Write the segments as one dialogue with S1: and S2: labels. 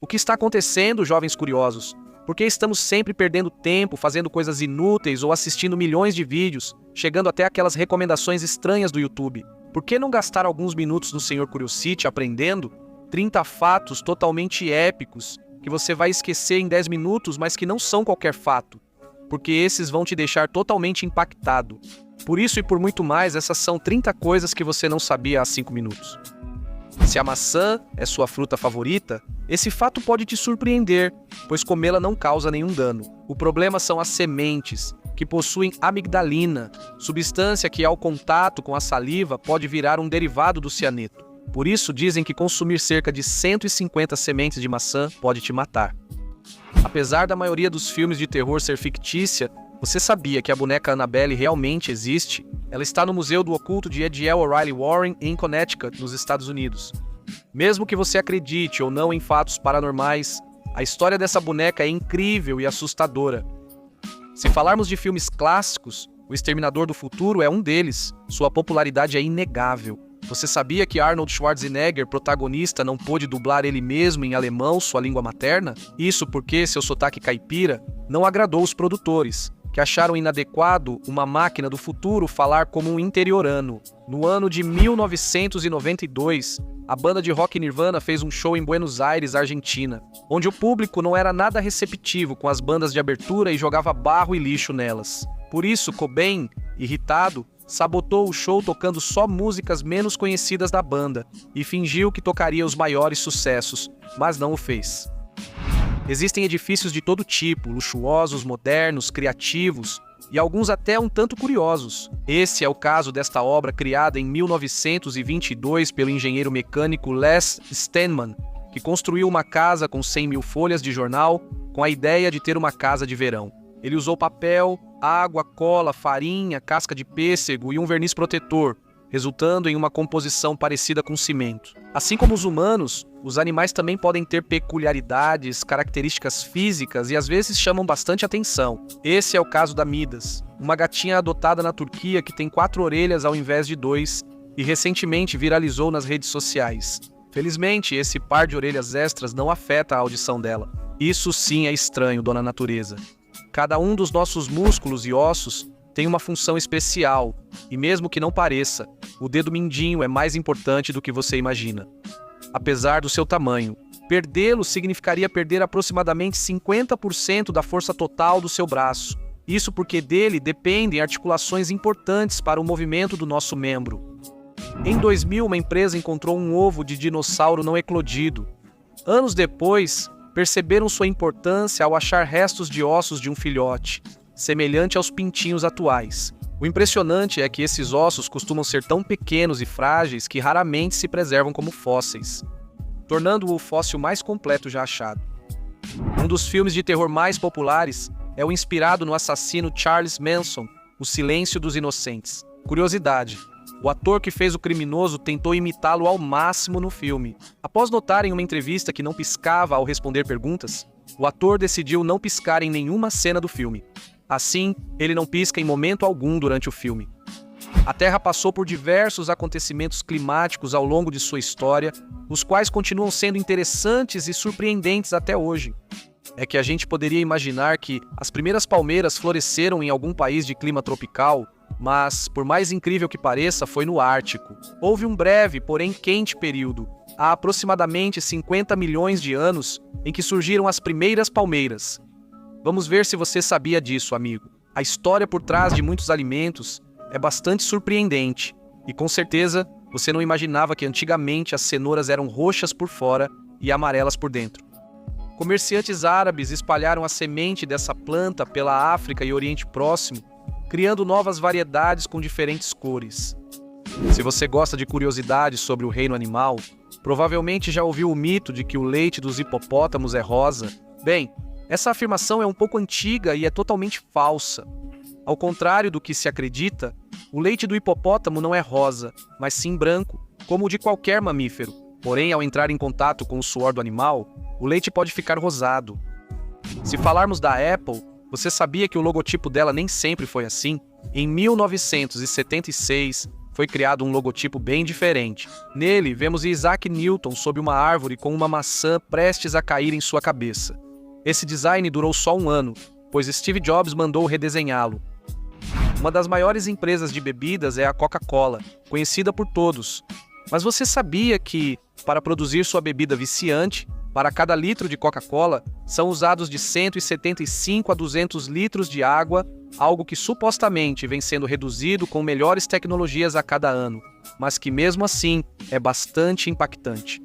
S1: O que está acontecendo, jovens curiosos? Por que estamos sempre perdendo tempo fazendo coisas inúteis ou assistindo milhões de vídeos, chegando até aquelas recomendações estranhas do YouTube? Por que não gastar alguns minutos no Senhor Curiosity aprendendo 30 fatos totalmente épicos que você vai esquecer em 10 minutos, mas que não são qualquer fato? Porque esses vão te deixar totalmente impactado. Por isso e por muito mais, essas são 30 coisas que você não sabia há 5 minutos. Se a maçã é sua fruta favorita, esse fato pode te surpreender, pois comê-la não causa nenhum dano. O problema são as sementes, que possuem amigdalina, substância que ao contato com a saliva pode virar um derivado do cianeto. Por isso dizem que consumir cerca de 150 sementes de maçã pode te matar. Apesar da maioria dos filmes de terror ser fictícia, você sabia que a boneca Annabelle realmente existe? Ela está no Museu do Oculto de Ediel O'Reilly Warren, em Connecticut, nos Estados Unidos. Mesmo que você acredite ou não em fatos paranormais, a história dessa boneca é incrível e assustadora. Se falarmos de filmes clássicos, O Exterminador do Futuro é um deles. Sua popularidade é inegável. Você sabia que Arnold Schwarzenegger, protagonista, não pôde dublar ele mesmo em alemão, sua língua materna? Isso porque seu sotaque caipira não agradou os produtores, que acharam inadequado uma máquina do futuro falar como um interiorano. No ano de 1992, a banda de rock Nirvana fez um show em Buenos Aires, Argentina, onde o público não era nada receptivo com as bandas de abertura e jogava barro e lixo nelas. Por isso, Cobain, irritado, sabotou o show tocando só músicas menos conhecidas da banda e fingiu que tocaria os maiores sucessos, mas não o fez. Existem edifícios de todo tipo, luxuosos, modernos, criativos e alguns até um tanto curiosos. Esse é o caso desta obra criada em 1922 pelo engenheiro mecânico Les Stenman, que construiu uma casa com 100 mil folhas de jornal com a ideia de ter uma casa de verão. Ele usou papel, água, cola, farinha, casca de pêssego e um verniz protetor, resultando em uma composição parecida com cimento. Assim como os humanos, os animais também podem ter peculiaridades, características físicas e às vezes chamam bastante atenção. Esse é o caso da Midas, uma gatinha adotada na Turquia que tem 4 orelhas ao invés de 2 e recentemente viralizou nas redes sociais. Felizmente, esse par de orelhas extras não afeta a audição dela. Isso sim é estranho, dona natureza. Cada um dos nossos músculos e ossos tem uma função especial, e mesmo que não pareça, o dedo mindinho é mais importante do que você imagina. Apesar do seu tamanho, perdê-lo significaria perder aproximadamente 50% da força total do seu braço. Isso porque dele dependem articulações importantes para o movimento do nosso membro. Em 2000, uma empresa encontrou um ovo de dinossauro não eclodido. Anos depois, perceberam sua importância ao achar restos de ossos de um filhote, semelhante aos pintinhos atuais. O impressionante é que esses ossos costumam ser tão pequenos e frágeis que raramente se preservam como fósseis, tornando-o o fóssil mais completo já achado. Um dos filmes de terror mais populares é o inspirado no assassino Charles Manson, O Silêncio dos Inocentes. Curiosidade: o ator que fez o criminoso tentou imitá-lo ao máximo no filme. Após notar em uma entrevista que não piscava ao responder perguntas, o ator decidiu não piscar em nenhuma cena do filme. Assim, ele não pisca em momento algum durante o filme. A Terra passou por diversos acontecimentos climáticos ao longo de sua história, os quais continuam sendo interessantes e surpreendentes até hoje. É que a gente poderia imaginar que as primeiras palmeiras floresceram em algum país de clima tropical, mas, por mais incrível que pareça, foi no Ártico. Houve um breve, porém quente período, há aproximadamente 50 milhões de anos, em que surgiram as primeiras palmeiras. Vamos ver se você sabia disso, amigo. A história por trás de muitos alimentos é bastante surpreendente, e com certeza você não imaginava que antigamente as cenouras eram roxas por fora e amarelas por dentro. Comerciantes árabes espalharam a semente dessa planta pela África e Oriente Próximo, criando novas variedades com diferentes cores. Se você gosta de curiosidades sobre o reino animal, provavelmente já ouviu o mito de que o leite dos hipopótamos é rosa. Bem, essa afirmação é um pouco antiga e é totalmente falsa. Ao contrário do que se acredita, o leite do hipopótamo não é rosa, mas sim branco, como o de qualquer mamífero. Porém, ao entrar em contato com o suor do animal, o leite pode ficar rosado. Se falarmos da Apple, você sabia que o logotipo dela nem sempre foi assim? Em 1976, foi criado um logotipo bem diferente. Nele, vemos Isaac Newton sob uma árvore com uma maçã prestes a cair em sua cabeça. Esse design durou só um ano, pois Steve Jobs mandou redesenhá-lo. Uma das maiores empresas de bebidas é a Coca-Cola, conhecida por todos. Mas você sabia que, para produzir sua bebida viciante, para cada litro de Coca-Cola, são usados de 175 a 200 litros de água, algo que supostamente vem sendo reduzido com melhores tecnologias a cada ano, mas que mesmo assim é bastante impactante.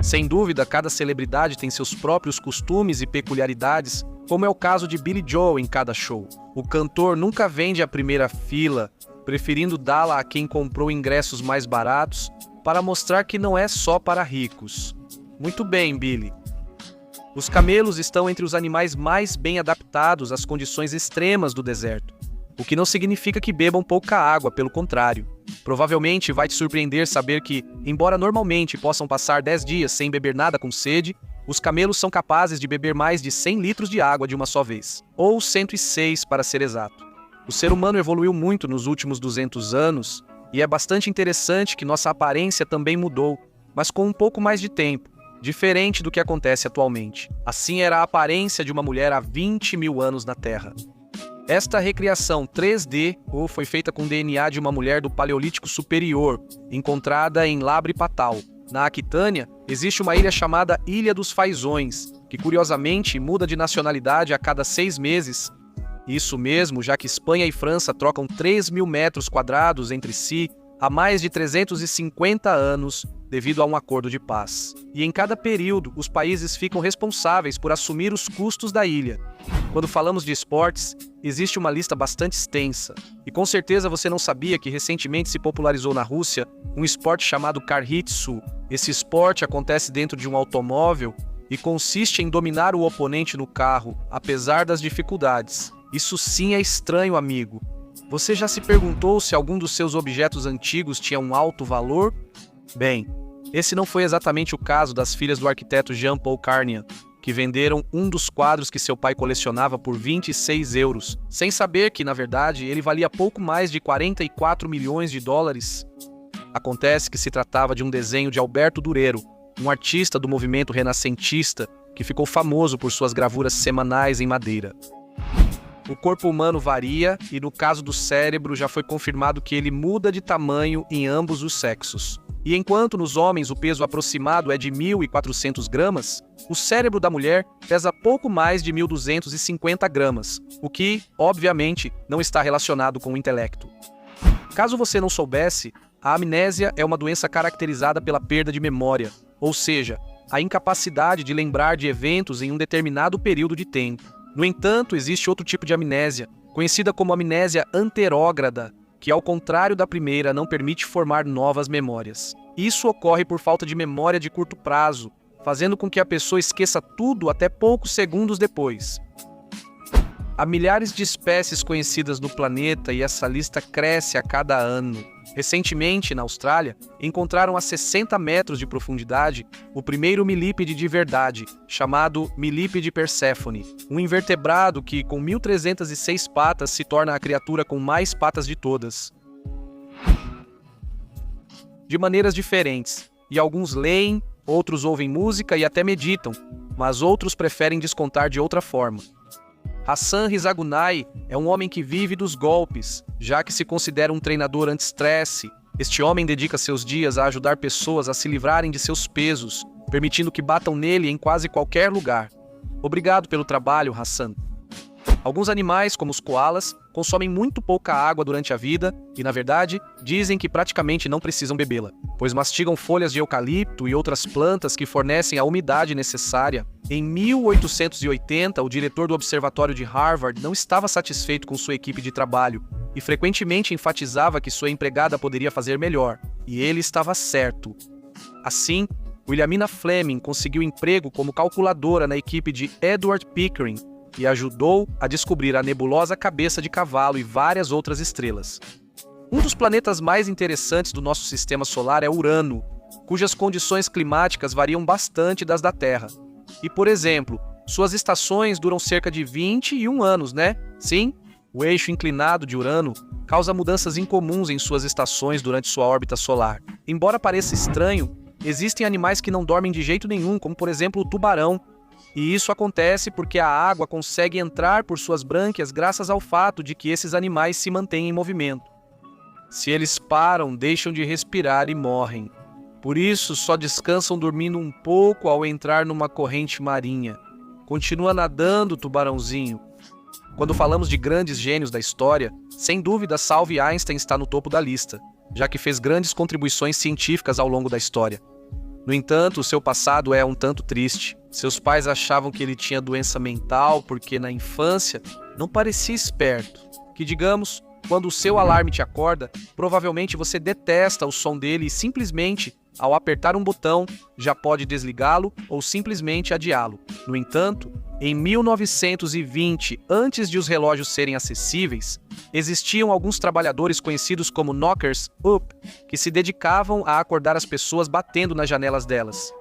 S1: Sem dúvida, cada celebridade tem seus próprios costumes e peculiaridades, como é o caso de Billy Joel em cada show. O cantor nunca vende a primeira fila, preferindo dá-la a quem comprou ingressos mais baratos, para mostrar que não é só para ricos. Muito bem, Billy. Os camelos estão entre os animais mais bem adaptados às condições extremas do deserto, o que não significa que bebam pouca água, pelo contrário. Provavelmente vai te surpreender saber que, embora normalmente possam passar 10 dias sem beber nada com sede, os camelos são capazes de beber mais de 100 litros de água de uma só vez, ou 106 para ser exato. O ser humano evoluiu muito nos últimos 200 anos, e é bastante interessante que nossa aparência também mudou, mas com um pouco mais de tempo, diferente do que acontece atualmente. Assim era a aparência de uma mulher há 20 mil anos na Terra. Esta recriação 3D foi feita com DNA de uma mulher do Paleolítico Superior, encontrada em Labre Patal. Na Aquitânia, existe uma ilha chamada Ilha dos Fazões, que curiosamente muda de nacionalidade a cada 6 meses. Isso mesmo, já que Espanha e França trocam 3.000 metros quadrados entre si há mais de 350 anos, devido a um acordo de paz. E em cada período, os países ficam responsáveis por assumir os custos da ilha. Quando falamos de esportes, existe uma lista bastante extensa. E com certeza você não sabia que recentemente se popularizou na Rússia um esporte chamado Kar-Hitsu. Esse esporte acontece dentro de um automóvel e consiste em dominar o oponente no carro, apesar das dificuldades. Isso sim é estranho, amigo. Você já se perguntou se algum dos seus objetos antigos tinha um alto valor? Bem, esse não foi exatamente o caso das filhas do arquiteto Jean-Paul Carnian, que venderam um dos quadros que seu pai colecionava por 26 euros, sem saber que, na verdade, ele valia pouco mais de 44 milhões de dólares. Acontece que se tratava de um desenho de Alberto Durero, um artista do movimento renascentista que ficou famoso por suas gravuras semanais em madeira. O corpo humano varia e, no caso do cérebro, já foi confirmado que ele muda de tamanho em ambos os sexos. E enquanto nos homens o peso aproximado é de 1.400 gramas, o cérebro da mulher pesa pouco mais de 1.250 gramas, o que, obviamente, não está relacionado com o intelecto. Caso você não soubesse, a amnésia é uma doença caracterizada pela perda de memória, ou seja, a incapacidade de lembrar de eventos em um determinado período de tempo. No entanto, existe outro tipo de amnésia, conhecida como amnésia anterógrada, que, ao contrário da primeira, não permite formar novas memórias. Isso ocorre por falta de memória de curto prazo, fazendo com que a pessoa esqueça tudo até poucos segundos depois. Há milhares de espécies conhecidas no planeta e essa lista cresce a cada ano. Recentemente, na Austrália, encontraram a 60 metros de profundidade o primeiro milípede de verdade, chamado Milípede Perséfone, um invertebrado que, com 1.306 patas, se torna a criatura com mais patas de todas. De maneiras diferentes, e alguns leem, outros ouvem música e até meditam, mas outros preferem descontar de outra forma. Hassan Rizagunai é um homem que vive dos golpes, já que se considera um treinador anti-estresse. Este homem dedica seus dias a ajudar pessoas a se livrarem de seus pesos, permitindo que batam nele em quase qualquer lugar. Obrigado pelo trabalho, Hassan. Alguns animais, como os koalas, consomem muito pouca água durante a vida e, na verdade, dizem que praticamente não precisam bebê-la, pois mastigam folhas de eucalipto e outras plantas que fornecem a umidade necessária. Em 1880, o diretor do Observatório de Harvard não estava satisfeito com sua equipe de trabalho e frequentemente enfatizava que sua empregada poderia fazer melhor, e ele estava certo. Assim, Williamina Fleming conseguiu emprego como calculadora na equipe de Edward Pickering e ajudou a descobrir a nebulosa Cabeça de Cavalo e várias outras estrelas. Um dos planetas mais interessantes do nosso sistema solar é Urano, cujas condições climáticas variam bastante das da Terra. E, por exemplo, suas estações duram cerca de 21 anos, né? Sim, O eixo inclinado de Urano causa mudanças incomuns em suas estações durante sua órbita solar. Embora pareça estranho, existem animais que não dormem de jeito nenhum, como por exemplo o tubarão. E isso acontece porque a água consegue entrar por suas brânquias graças ao fato de que esses animais se mantêm em movimento. Se eles param, deixam de respirar e morrem. Por isso, só descansam dormindo um pouco ao entrar numa corrente marinha. Continua nadando, tubarãozinho. Quando falamos de grandes gênios da história, sem dúvida Salve Einstein está no topo da lista, já que fez grandes contribuições científicas ao longo da história. No entanto, o seu passado é um tanto triste. Seus pais achavam que ele tinha doença mental porque, na infância, não parecia esperto. Que, digamos, quando o seu alarme te acorda, provavelmente você detesta o som dele e simplesmente, ao apertar um botão, já pode desligá-lo ou simplesmente adiá-lo. No entanto, em 1920, antes de os relógios serem acessíveis, existiam alguns trabalhadores conhecidos como knockers up, que se dedicavam a acordar as pessoas batendo nas janelas delas.